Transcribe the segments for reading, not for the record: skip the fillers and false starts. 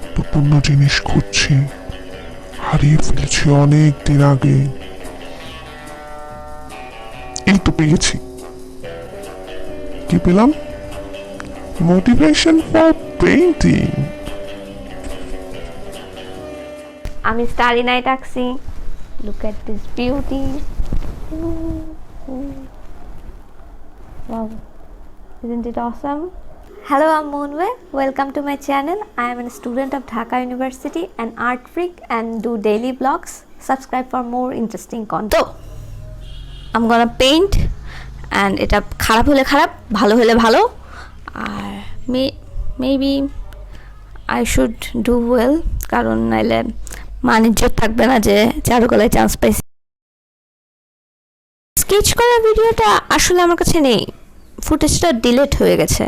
গুরুত্বপূর্ণ জিনিস খুঁজছি, হারিয়ে ফেলেছি অনেক দিন আগে। এই তো পেয়েছি। কি পেলাম? Motivation for painting. আমি স্টারি নাইট আঁকছি। Look at this beauty. Wow, isn't it awesome? Hello, I'm Moonwe. Welcome to my channel. I am a student of Dhaka University, an art freak, and do daily vlogs. Subscribe for more interesting content. So, I'm gonna paint, and এটা খারাপ হলে খারাপ, ভালো হলে ভালো, আর maybe I should do well, কারণ নাইলে মানিজ্য থাকবে না যে চারুকলায় চান্স পাইছি। স্কেচ করা ভিডিওটা আসলে আমার কাছে নেই, ফুটেজটা ডিলিট হয়ে গেছে।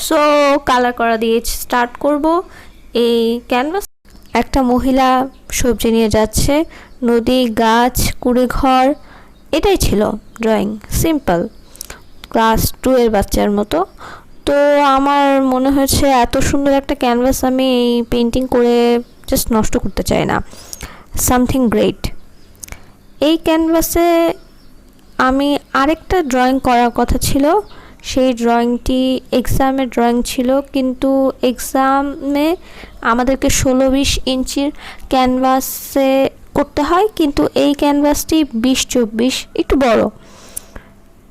সো কালার করা দিয়ে স্টার্ট করব। এই ক্যানভাস, একটা মহিলা সবজি নিয়ে যাচ্ছে, নদী, গাছ, কুড়ে ঘর, এটাই ছিল ড্রয়িং, সিম্পল, ক্লাস 2 এর বাচ্চার মতো। তো আমার মনে হয়েছে এত সুন্দর একটা ক্যানভাস আমি এই পেন্টিং করে জাস্ট নষ্ট করতে চাই না, সামথিং গ্রেট। এই ক্যানভাসে আমি আরেকটা ড্রয়িং করার কথা ছিল, সেই ড্রয়িংটি এক্সামের ড্রয়িং ছিল, কিন্তু এক্সামে আমাদেরকে 16-20 ইঞ্চির ক্যানভাসে করতে হয়, কিন্তু এই ক্যানভাসটি 20-24 একটু বড়,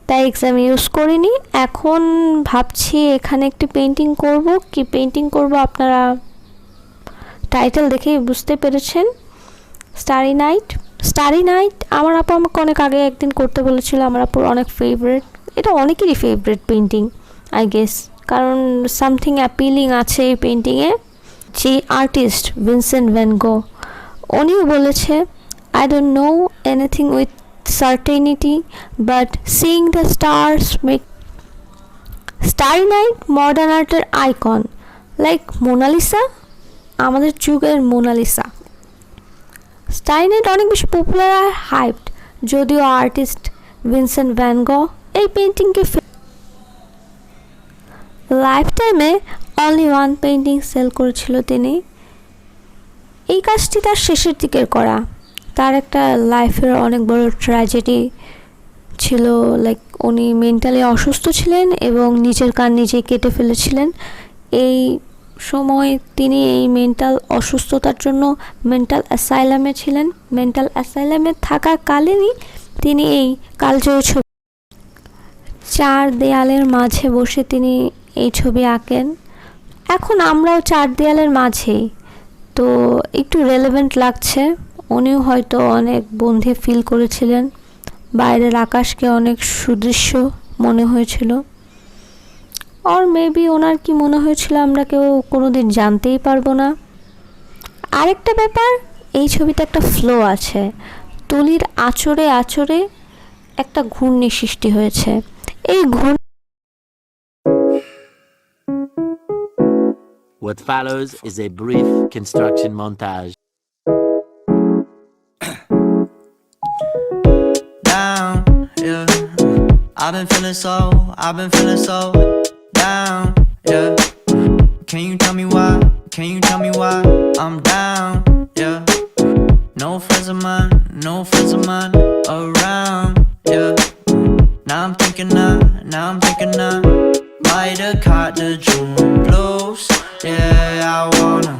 তাই এক্সাম ইউজ করিনি। এখন ভাবছি এখানে একটি পেন্টিং করব। কি পেন্টিং করব আপনারা টাইটেল দেখেই বুঝতে পেরেছেন, স্টারি নাইট। স্টারি নাইট আমার আপু আমাকে অনেক আগে একদিন করতে বলেছিল, আমার আপুর অনেক ফেভারিট, এটা অনেকেরই ফেভারিট পেন্টিং আই গেস, কারণ সামথিং অ্যাপিলিং আছে এই পেন্টিংয়ে। যে আর্টিস্ট ভিনসেন্ট ভ্যান গো, উনিও বলেছে, I don't know anything with certainty but seeing the stars make. Starry night modern আর্টের আইকন, লাইক মোনালিসা, আমাদের যুগের মোনালিসা। স্টারি নাইট অনেক বেশি পপুলার আর হাইপড, যদিও আর্টিস্ট ভিনসেন্ট ভ্যান গো এই পেন্টিংকে লাইফ টাইমে অনলি 1 পেন্টিং সেল করেছিল তিনি। এই কাজটি তার শেষের দিকের করা, তার একটা লাইফের অনেক বড় ট্র্যাজেডি ছিল, লাইক উনি মেন্টালি অসুস্থ ছিলেন এবং নিজের কান নিজেই কেটে ফেলেছিলেন। এই সময় তিনি এই মেন্টাল অসুস্থতার জন্য মেন্টাল অ্যাসাইলামে ছিলেন। মেন্টাল অ্যাসাইলামে থাকাকালীনই তিনি এই কালজয়ী ছবি, 4 দেয়ালের মাঝে বসে তিনি এই ছবি আঁকেন। এখন আমরাও 4 দেয়ালের মাঝেই, তো একটু রেলেভেন্ট লাগছে। উনিও হয়তো অনেক বন্ধে ফিল করেছিলেন, বাইরের আকাশকে অনেক সুদৃশ্য মনে হয়েছিল, অর মেবি ওনার কি মনে হয়েছিল আমরা কেউ কোনোদিন জানতেই পারবো না। আরেকটা ব্যাপার, এই ছবিতে একটা ফ্লো আছে, তুলির আঁচড়ে আঁচড়ে একটা ঘূর্ণি সৃষ্টি হয়েছে। এই What follows is a brief construction montage. Down, yeah. I've been feeling so down, yeah. Can you tell me why? Can you tell me why I'm down, yeah? No friends of mine around, yeah. Now I'm thinking might have caught the June blues. Yeah, I wanna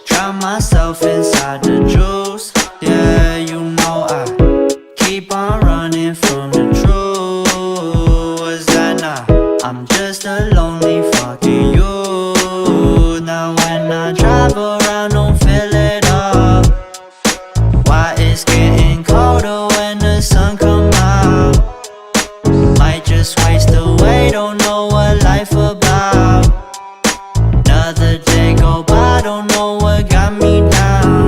drown myself inside the juice. Yeah, you know I keep on running from the truth. Was that not? I'm just a lonely fucking youth. Now when I drive around, don't feel it up. Why it's getting colder when the sun come out? Might just waste away, don't know what life about. Another day go by, don't know what got me down.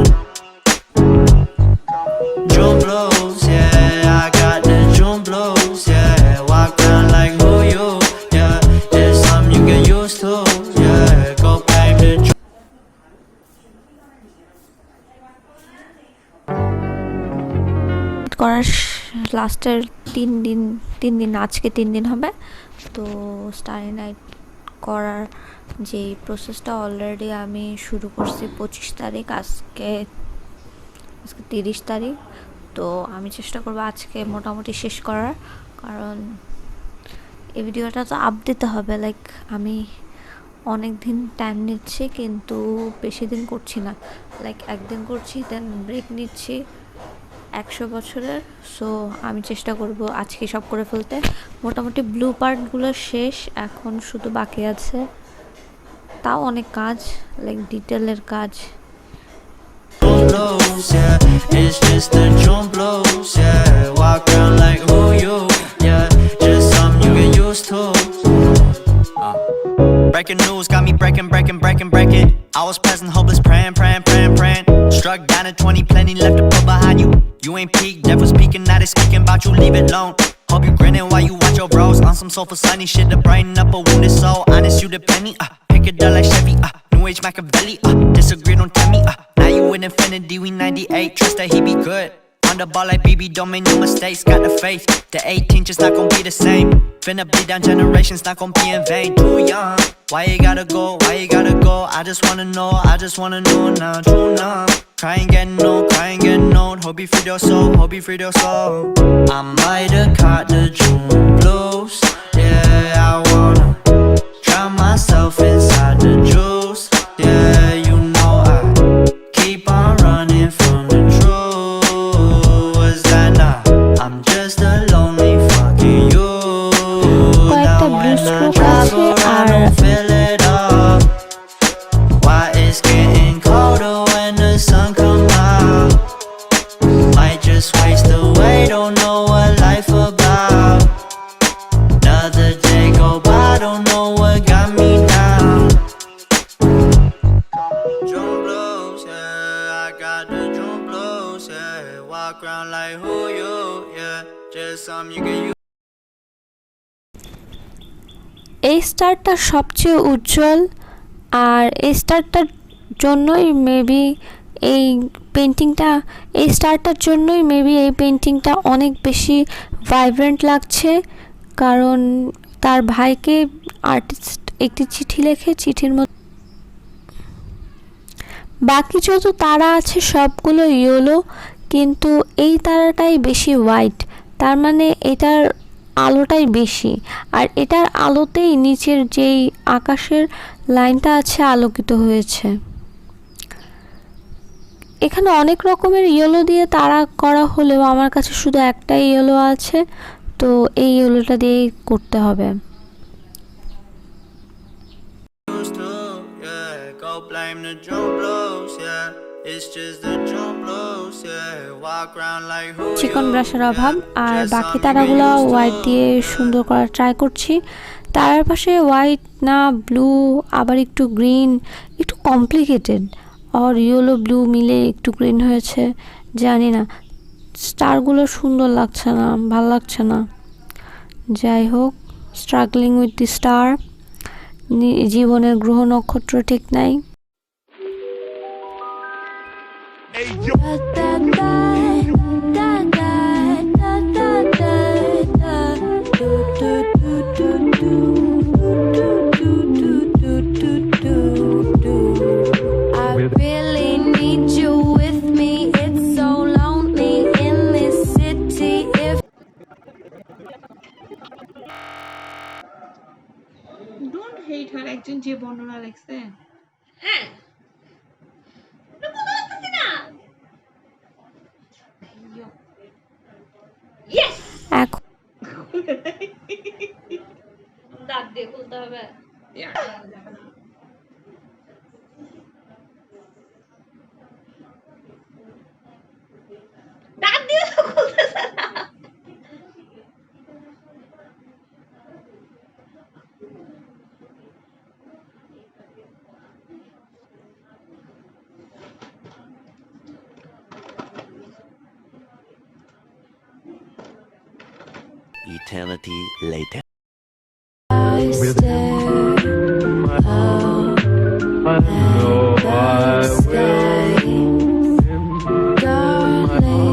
করার লাস্টের 3 দিন আজকে 3 দিন হবে। তো starry night করার যে প্রসেসটা অলরেডি আমি শুরু করছি 25 তারিখ, আজকে 30 তারিখ। তো আমি চেষ্টা করবো আজকে মোটামুটি শেষ করার, কারণ এই ভিডিওটা তো আপ দিতে হবে। লাইক আমি অনেক দিন টাইম নিচ্ছি কিন্তু বেশি দিন করছি না, লাইক একদিন করছি দেন ব্রেক নিচ্ছি 100 বছরের। সো আমি চেষ্টা করব আজকে সব করে ফেলতে। মোটামুটি ব্লু পার্টগুলো শেষ, এখন শুধু বাকি আছে, তাও অনেক কাজ, লাইক ডিটেলের কাজ। Blows, yeah, it's just the drum blows, yeah. Walk around like who you, yeah, just something you get used to. Breaking news got me breaking. I was present, hopeless, praying. Struck down at 20, plenty left to put behind you. You ain't peaked, devil's speaking, now they speaking about you, leave it alone. Hope you grinning while you watch your bros on some sofa sunny shit to brighten up a wounded soul. Honest, you the penny, pick it up like Chevy, New Age Machiavelli, disagree, don't tell me, now you in infinity, we 98, trust that he be good. On the ball like BB, don't make no mistakes, got the faith, the 18 just not gon' be the same. Finna bleed down generations, not gon' be in vain. Too young, why you gotta go, I just wanna know now, true now. Cry and get known, hope you free your soul. I might have caught the June blues, yeah, I wanna drown myself inside the juice, yeah, you know I keep on running from the truth. Was that not? I'm just a lonely fucking you. Now when I drive around, don't feel it all. Why it's getting colder when the sun come out? Might just waste away, don't know what life about. Another day go by, don't know what got me down. Drum blows, yeah, I got the drum blows, yeah. Walk around like who you, yeah, just something you can use. এই স্টারটা সবচেয়ে উজ্জ্বল, আর এই স্টারটার জন্যই maybe এই পেন্টিংটা অনেক বেশি vibrant লাগছে, কারণ তার ভাইকে আর্টিস্ট একটি চিঠি লেখে, চিঠির মধ্যে বাকি যত তারা আছে সবগুলো ইয়েলো, কিন্তু এই তারাটাই বেশি হোয়াইট, তার মানে এটার আলোটাই বেশি, আর এটার আলোতেই নিচের যেই আকাশের লাইনটা আছে আলোকিত হয়েছে। এখানে অনেক রকমের ইয়েলো দিয়ে তারা করা হলেও আমার কাছে শুধু একটাই ইয়েলো আছে, তো এই ইয়েলোটা দিয়েই করতে হবে। চিকন ব্রাশের অভাব, আর বাকি তারাগুলো হোয়াইট দিয়ে সুন্দর করার ট্রাই করছি। তারার পাশে হোয়াইট না ব্লু, আবার একটু গ্রিন, একটু কমপ্লিকেটেড, আর ইয়েলো ব্লু মিলে একটু গ্রিন হয়েছে, জানি না, স্টারগুলো সুন্দর লাগছে না, ভাল লাগছে না। যাই হোক, স্ট্রাগলিং উইথ দি স্টার, জীবনের গ্রহ নক্ষত্র ঠিক নাই। Don't hate her, একজন যে বর্ণনা লেখছে। হ্যাঁ এখন দাঁত দিয়ে খুলতে হবে। দাঁত দিয়ে তো খুলতেছে না। Eternity later. I stare up at the sky, darling.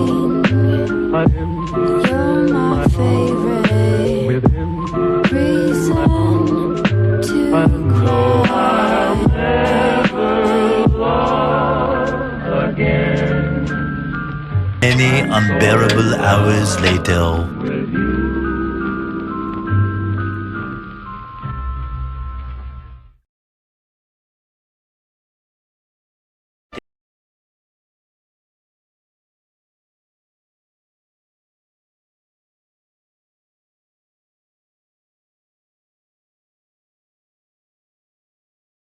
Many unbearable hours later.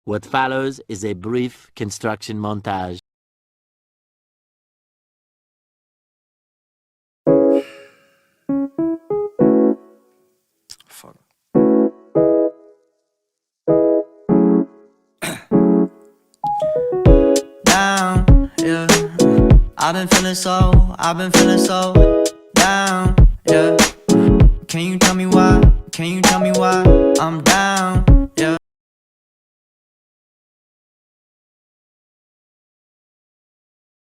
What follows is a brief construction montage. Fuck. Down, yeah. I've been feeling so down, yeah. Can you tell me why? Can you tell me why I'm down?